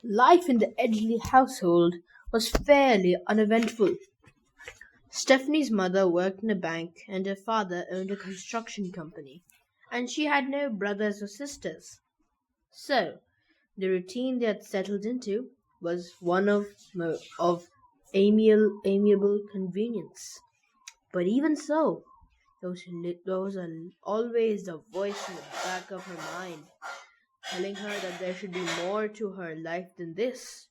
Life in the Edgley household was fairly uneventful. Stephanie's mother worked in a bank and her father owned a construction company, and she had no brothers or sisters. So, the routine they had settled into was one of amiable convenience. But even so, there was always the voice in the back of her mind telling her that there should be more to her life than this,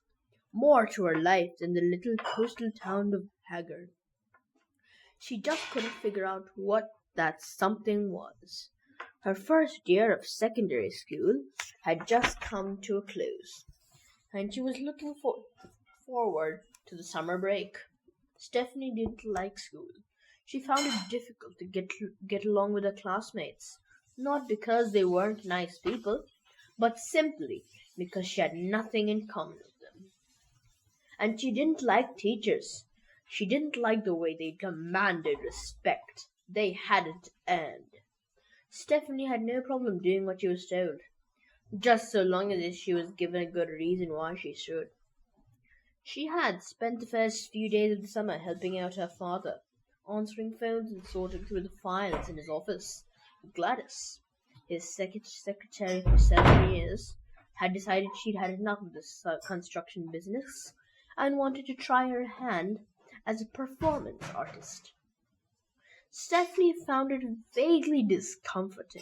more to her life than the little coastal town of Haggard. She just couldn't figure out what that something was. Her first year of secondary school had just come to a close, and she was looking forward to the summer break. Stephanie didn't like school. She found it difficult to get along with her classmates, not because they weren't nice people, but simply because she had nothing in common with them. And she didn't like teachers. She didn't like the way they demanded respect they hadn't earned. Stephanie had no problem doing what she was told, just so long as she was given a good reason why she should. She had spent the first few days of the summer helping out her father, answering phones and sorting through the files in his office. Gladys, his secretary for 7 years, had decided she'd had enough of this construction business and wanted to try her hand as a performance artist. Stephanie found it vaguely discomforting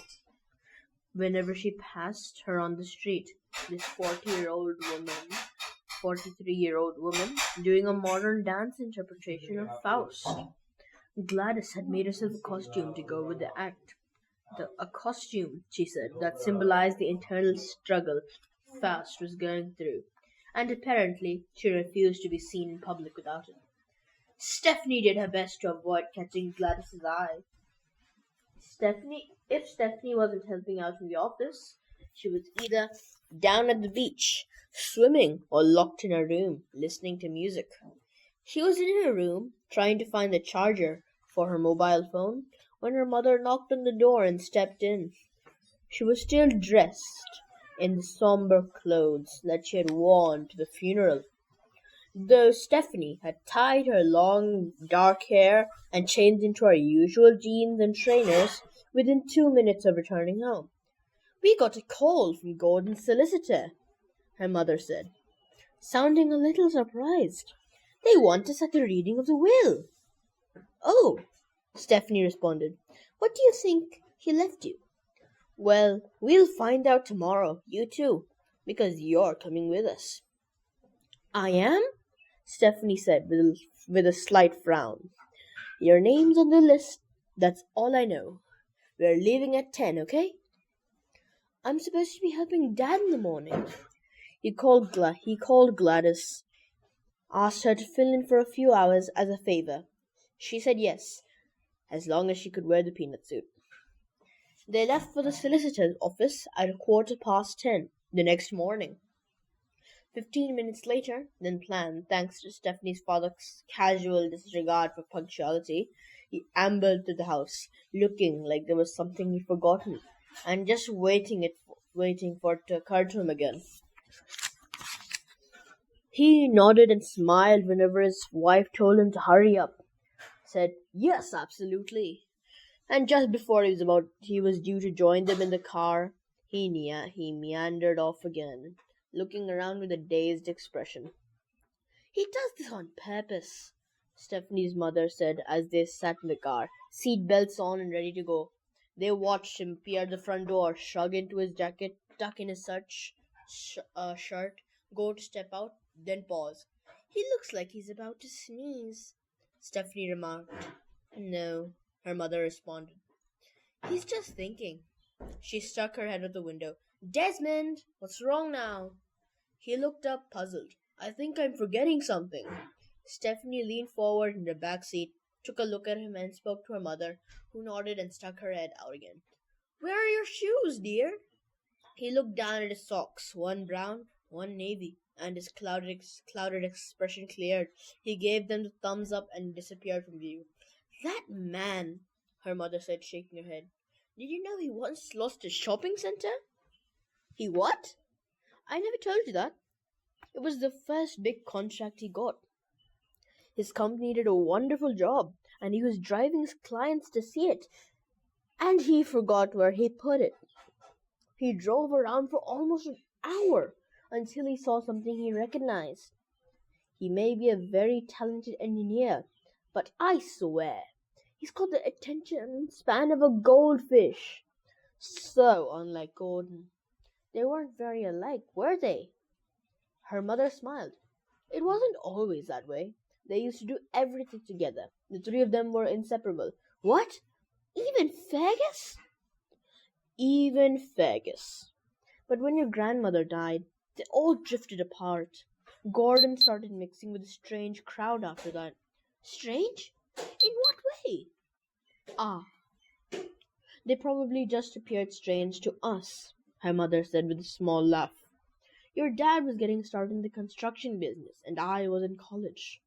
whenever she passed her on the street. This 43-year-old woman, doing a modern dance interpretation of Faust. Gladys had made herself a costume to go with the act. A costume, she said, that symbolized the internal struggle Faust was going through, and apparently she refused to be seen in public without it. Stephanie did her best to avoid catching Gladys's eye. If Stephanie wasn't helping out in the office, she was either down at the beach, swimming, or locked in her room, listening to music. She was in her room, trying to find the charger for her mobile phone, when her mother knocked on the door and stepped in. She was still dressed in the somber clothes that she had worn to the funeral, though Stephanie had tied her long dark hair and changed into her usual jeans and trainers within 2 minutes of returning home. "We got a call from Gordon's solicitor," her mother said, sounding a little surprised. "They want us at the reading of the will." "Oh," Stephanie responded. "What do you think he left you?" "Well, we'll find out tomorrow, you too, because you're coming with us." "I am?" Stephanie said with a slight frown. "Your name's on the list. That's all I know. We're leaving at 10, okay?" "I'm supposed to be helping Dad in the morning." He called Gladys, asked her to fill in for a few hours as a favor. She said yes, as long as she could wear the peanut suit. They left for the solicitor's office at 10:15 the next morning. 15 minutes later than planned, thanks to Stephanie's father's casual disregard for punctuality, he ambled to the house, looking like there was something he'd forgotten, and just waiting for it to occur to him again. He nodded and smiled whenever his wife told him to hurry up, said, "Yes, absolutely." And just before he was due to join them in the car, he meandered off again, looking around with a dazed expression. "He does this on purpose," Stephanie's mother said as they sat in the car, seat belts on and ready to go. They watched him appear at the front door, shrug into his jacket, tuck in his shirt, go to step out, then pause. "He looks like he's about to sneeze," Stephanie remarked. "No," her mother responded. "He's just thinking." She stuck her head out the window. "Desmond, what's wrong now?" He looked up, puzzled. "I think I'm forgetting something." Stephanie leaned forward in the back seat, took a look at him, and spoke to her mother, who nodded and stuck her head out again. "Where are your shoes, dear?" He looked down at his socks, one brown, one navy, and his clouded expression cleared. He gave them the thumbs up and disappeared from view. "That man," her mother said, shaking her head. "Did you know he once lost a shopping center?" "He what?" I never told you that. It was the first big contract he got. His company did a wonderful job, and he was driving his clients to see it. And he forgot where he put it. He drove around for almost an hour until he saw something he recognized. He may be a very talented engineer, but I swear, he's got the attention span of a goldfish. So unlike Gordon. They weren't very alike, were they? Her mother smiled. It wasn't always that way. They used to do everything together. The three of them were inseparable. What? Even Fergus? Even Fergus. But when your grandmother died, they all drifted apart. Gordon started mixing with a strange crowd after that. Strange? In what way? Ah, they probably just appeared strange to us, her mother said with a small laugh. Your dad was getting started in the construction business, and I was in college.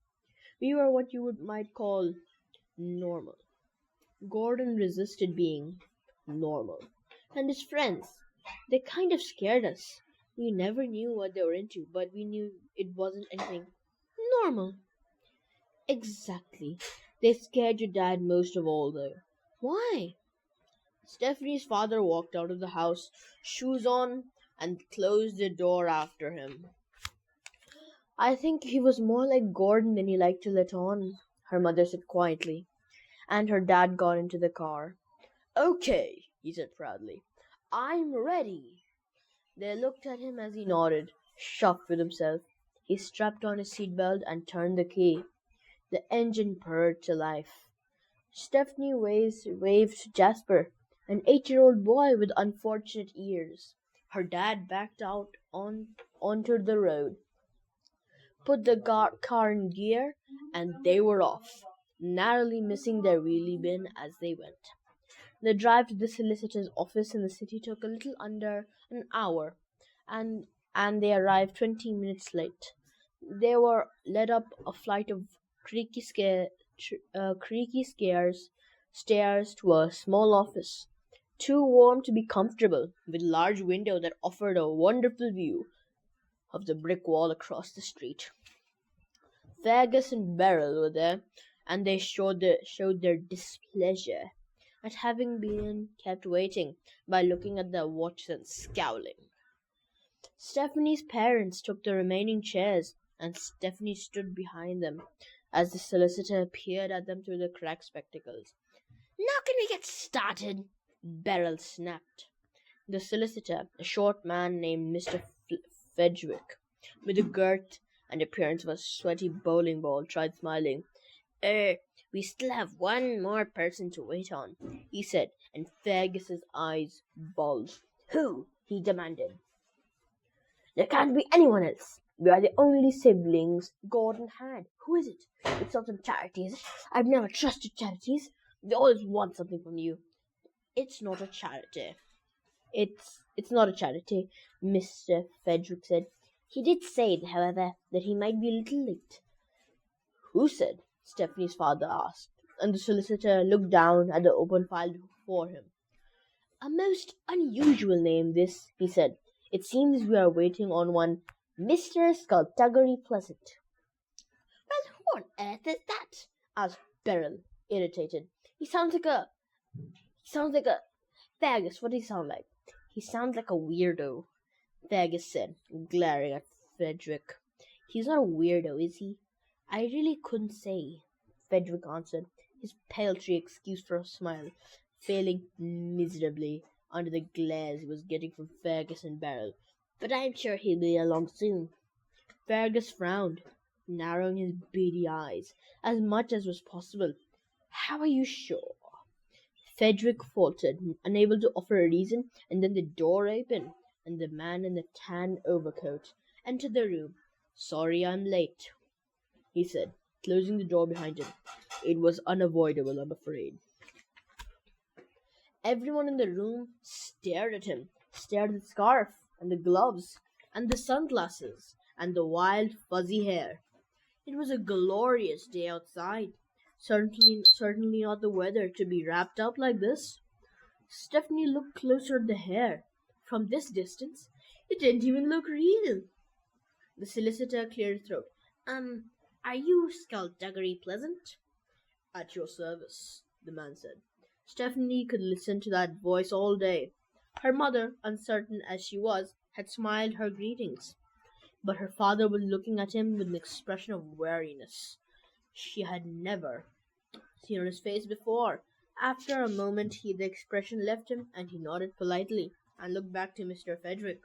We were what you might call normal. Gordon resisted being normal. And his friends, they kind of scared us. We never knew what they were into, but we knew it wasn't anything normal. Exactly. They scared your dad most of all, though. Why? Stephanie's father walked out of the house, shoes on, and closed the door after him. I think he was more like Gordon than he liked to let on, her mother said quietly, and her dad got into the car. Okay, he said proudly. I'm ready. They looked at him as he nodded, shocked with himself. He strapped on his seatbelt and turned the key. The engine purred to life. Stephanie waved to Jasper, an 8-year-old boy with unfortunate ears. Her dad backed out onto the road, put the car in gear, and they were off, narrowly missing their wheelie bin as they went. The drive to the solicitor's office in the city took a little under an hour, and they arrived 20 minutes late. They were led up a flight of creaky stairs to a small office, too warm to be comfortable, with a large window that offered a wonderful view of the brick wall across the street. Fergus and Beryl were there, and they showed their displeasure at having been kept waiting by looking at their watches and scowling. Stephanie's parents took the remaining chairs, and Stephanie stood behind them as the solicitor peered at them through the cracked spectacles. Now can we get started? Beryl snapped. The solicitor, a short man named Mr. Fedrick, with a girth and appearance of a sweaty bowling ball, tried smiling. We still have one more person to wait on, he said, and Fergus's eyes bulged. Who? He demanded. There can't be anyone else. We are the only siblings Gordon had. Who is it? It's not some charity, is it? I've never trusted charities. They always want something from you. It's not a charity. It's not a charity, Mr. Fedrick said. He did say, however, that he might be a little late. Who said? Stephanie's father asked, and the solicitor looked down at the open file before him. A most unusual name, this, he said. It seems we are waiting on one Mr. Skulduggery Pleasant. Well, who on earth is that? Asked Beryl, irritated. He sounds like a... Fergus, what does he sound like? He sounds like a weirdo, Fergus said, glaring at Frederick. He's not a weirdo, is he? I really couldn't say, Frederick answered, his paltry excuse for a smile failing miserably under the glares he was getting from Fergus and Beryl. But I'm sure he'll be along soon. Fergus frowned, narrowing his beady eyes as much as was possible. How are you sure? Frederick faltered, unable to offer a reason, and then the door opened, and the man in the tan overcoat entered the room. Sorry I'm late, he said, closing the door behind him. It was unavoidable, I'm afraid. Everyone in the room stared at him, stared at the scarf, and the gloves, and the sunglasses, and the wild fuzzy hair. It was a glorious day outside. Certainly not the weather to be wrapped up like this. Stephanie looked closer at the hair. From this distance, It didn't even look real. The solicitor cleared his throat. Are you Skulduggery Pleasant? At your service, the man said. Stephanie could listen to that voice all day. Her mother, uncertain as she was, had smiled her greetings, but her father was looking at him with an expression of weariness she had never seen on his face before. After a moment, the expression left him, and he nodded politely and looked back to Mr. Frederick.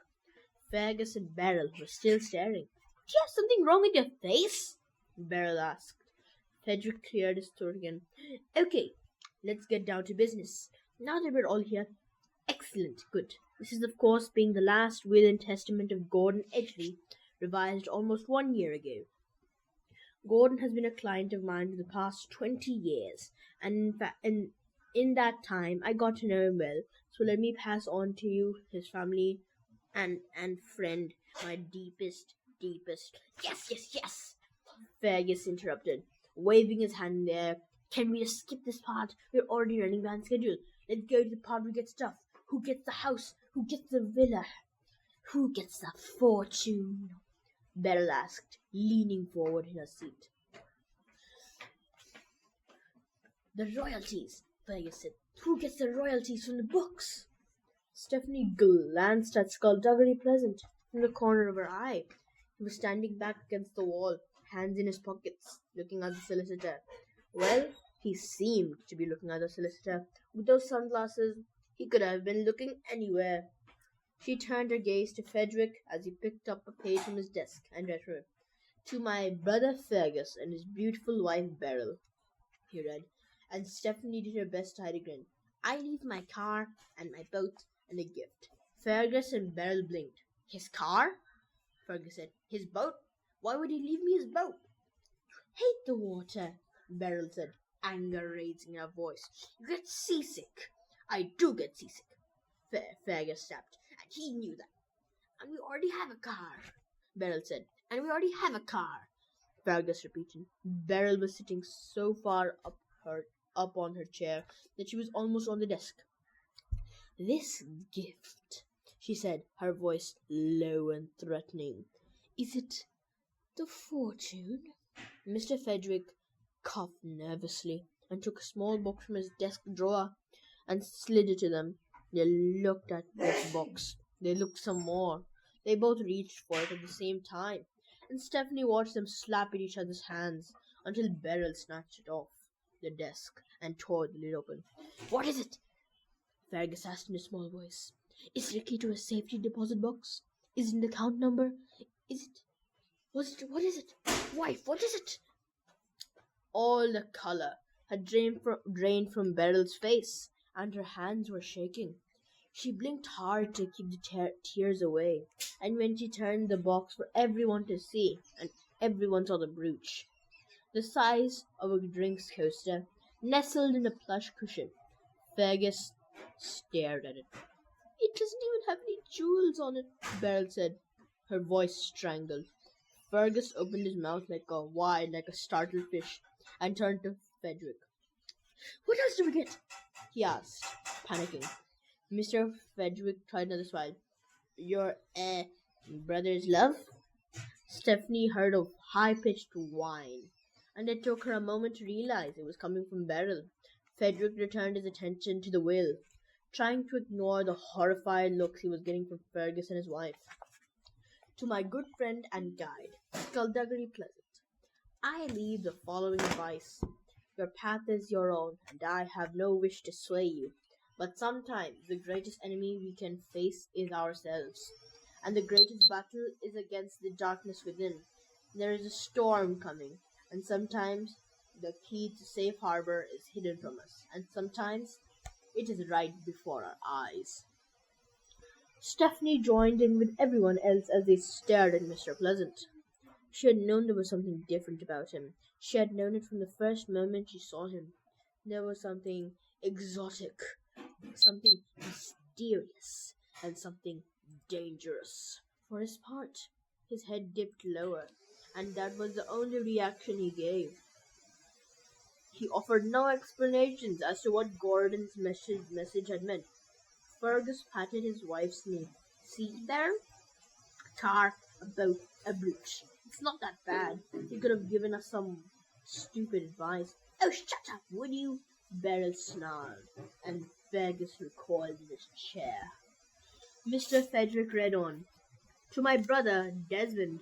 Fergus and Beryl were still staring. Do you have something wrong with your face? Beryl asked. Frederick cleared his throat again. Okay, let's get down to business. Now that we're all here. Excellent, good. This is, of course, being the last will and testament of Gordon Edgley, revised almost 1 year ago. Gordon has been a client of mine for the past 20 years, and in that time I got to know him well, so let me pass on to you his family and friend, my deepest. Yes, Fergus interrupted, waving his hand in the air. Can we just skip this part? We're already running behind schedule. Let's go to the part where we get stuff. Who gets the house? Who gets the villa? Who gets the fortune? Beryl asked, leaning forward in her seat. The royalties, Fergus said. Who gets the royalties from the books? Stephanie glanced at Skulduggery Pleasant from the corner of her eye. He was standing back against the wall, hands in his pockets, looking at the solicitor. Well, he seemed to be looking at the solicitor. With those sunglasses, he could have been looking anywhere. She turned her gaze to Frederick as he picked up a page from his desk and read her. To my brother Fergus and his beautiful wife Beryl, he read, and Stephanie did her best to hide a grin. I leave my car and my boat and a gift. Fergus and Beryl blinked. His car? Fergus said. His boat? Why would he leave me his boat? Hate the water, Beryl said, anger raising her voice. You get seasick. I do get seasick. Fergus snapped, and he knew that. And we already have a car, Beryl said. And we already have a car, Fergus repeated. Beryl was sitting so far up on her chair that she was almost on the desk. This gift, she said, her voice low and threatening. Is it the fortune? Mr. Frederick coughed nervously and took a small box from his desk drawer and slid it to them. They looked at this box. They looked some more. They both reached for it at the same time, and Stephanie watched them slap at each other's hands until Beryl snatched it off the desk and tore the lid open. What is it? Fergus asked in a small voice. Is it a key to a safety deposit box? Is it an account number? Is it? What is it? Wife, what is it? All the color had drained from Beryl's face, and her hands were shaking. She blinked hard to keep the tears away, and when she turned the box for everyone to see, and everyone saw the brooch, the size of a drinks coaster, nestled in a plush cushion. Fergus stared at it. It doesn't even have any jewels on it, Beryl said, her voice strangled. Fergus opened his mouth wide like a startled fish, and turned to Frederick. What else do we get? He asked, panicking. Mr. Frederick tried another smile. Your, brother's love? Stephanie heard a high-pitched whine, and it took her a moment to realize it was coming from Beryl. Frederick returned his attention to the will, trying to ignore the horrified looks he was getting from Fergus and his wife. To my good friend and guide, Skulduggery Pleasant, I leave the following advice. Your path is your own, and I have no wish to sway you. But sometimes the greatest enemy we can face is ourselves, and the greatest battle is against the darkness within. There is a storm coming, and sometimes the key to safe harbor is hidden from us, and sometimes it is right before our eyes. Stephanie joined in with everyone else as they stared at Mr. Pleasant. She had known there was something different about him. She had known it from the first moment she saw him. There was something exotic, something mysterious, and something dangerous. For his part, his head dipped lower, and that was the only reaction he gave. He offered no explanations as to what Gordon's message had meant. Fergus patted his wife's knee. See, there? tar about a brooch. It's not that bad. He could have given us some stupid advice. Oh, shut up, would you? Beryl snarled, and Fergus recoiled in his chair. Mr. Frederick read on. To my brother, Desmond,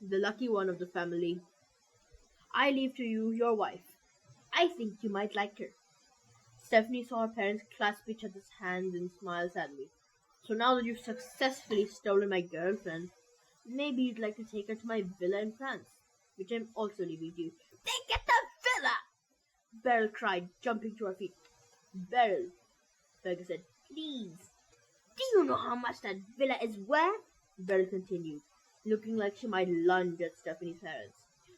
the lucky one of the family, I leave to you your wife. I think you might like her. Stephanie saw her parents clasp each other's hands and smile sadly. So now that you've successfully stolen my girlfriend, maybe you'd like to take her to my villa in France, which I'm also leaving to you. Then get the villa! Beryl cried, jumping to her feet. Beryl, Fergus said, please. Do you know how much that villa is worth? Beryl continued, looking like she might lunge at Stephanie's parents.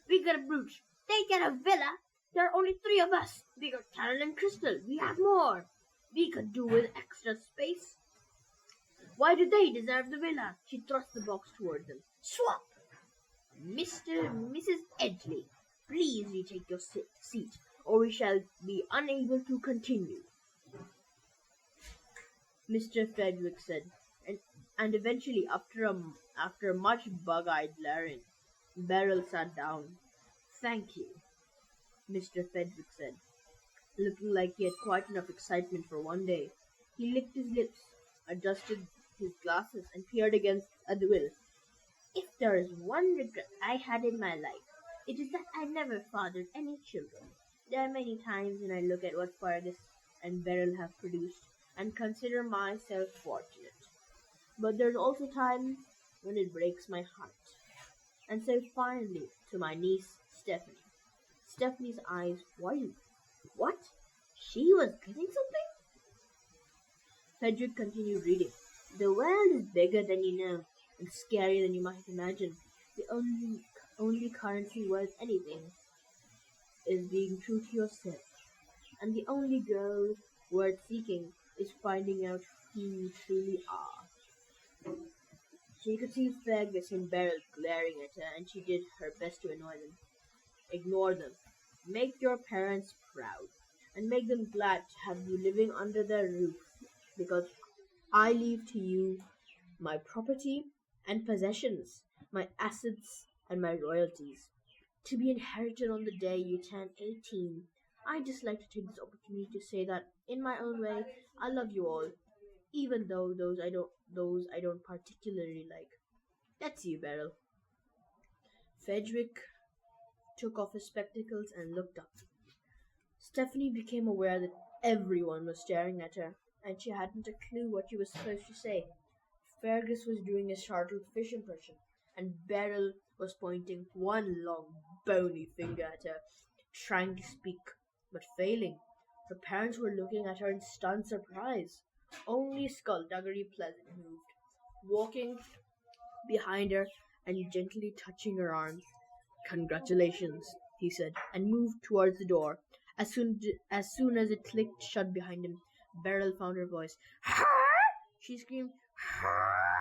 We get a brooch. They get a villa. There are only 3 of us. We got Carol and Crystal. We have more. We could do with extra space. Why do they deserve the villa? She thrust the box toward them. Swap! Mr. and Mrs. Edgley, please retake your seat, or we shall be unable to continue. Mr. Frederick said, and eventually, after much bug-eyed glaring, Beryl sat down. Thank you, Mr. Frederick said, looking like he had quite enough excitement for one day. He licked his lips, adjusted his glasses, and peered against at the will. If there is one regret I had in my life, it is that I never fathered any children. There are many times when I look at what Fergus and Beryl have produced and consider myself fortunate. But there's also times when it breaks my heart. And so finally, to my niece, Stephanie. Stephanie's eyes widened. What? She was getting something? Frederick continued reading. The world is bigger than you know, and scarier than you might imagine. The only currency worth anything is being true to yourself. And the only goal worth seeking is finding out who you truly are. She could see Fergus and Beryl glaring at her, and she did her best to annoy them. Ignore them. Make your parents proud, and make them glad to have you living under their roof, because I leave to you my property and possessions, my assets and my royalties, to be inherited on the day you turn 18. I'd just like to take this opportunity to say that, in my own way, I love you all, even though those I don't particularly like. That's you, Beryl. Frederick took off his spectacles and looked up. Stephanie became aware that everyone was staring at her, and she hadn't a clue what she was supposed to say. Fergus was doing a startled fish impression, and Beryl was pointing one long, bony finger at her, trying to speak, but failing. Her parents were looking at her in stunned surprise. Only Skulduggery Pleasant moved, walking behind her and gently touching her arm. Congratulations, he said, and moved towards the door. As soon as it clicked shut behind him, Beryl found her voice. Her? She screamed. Her?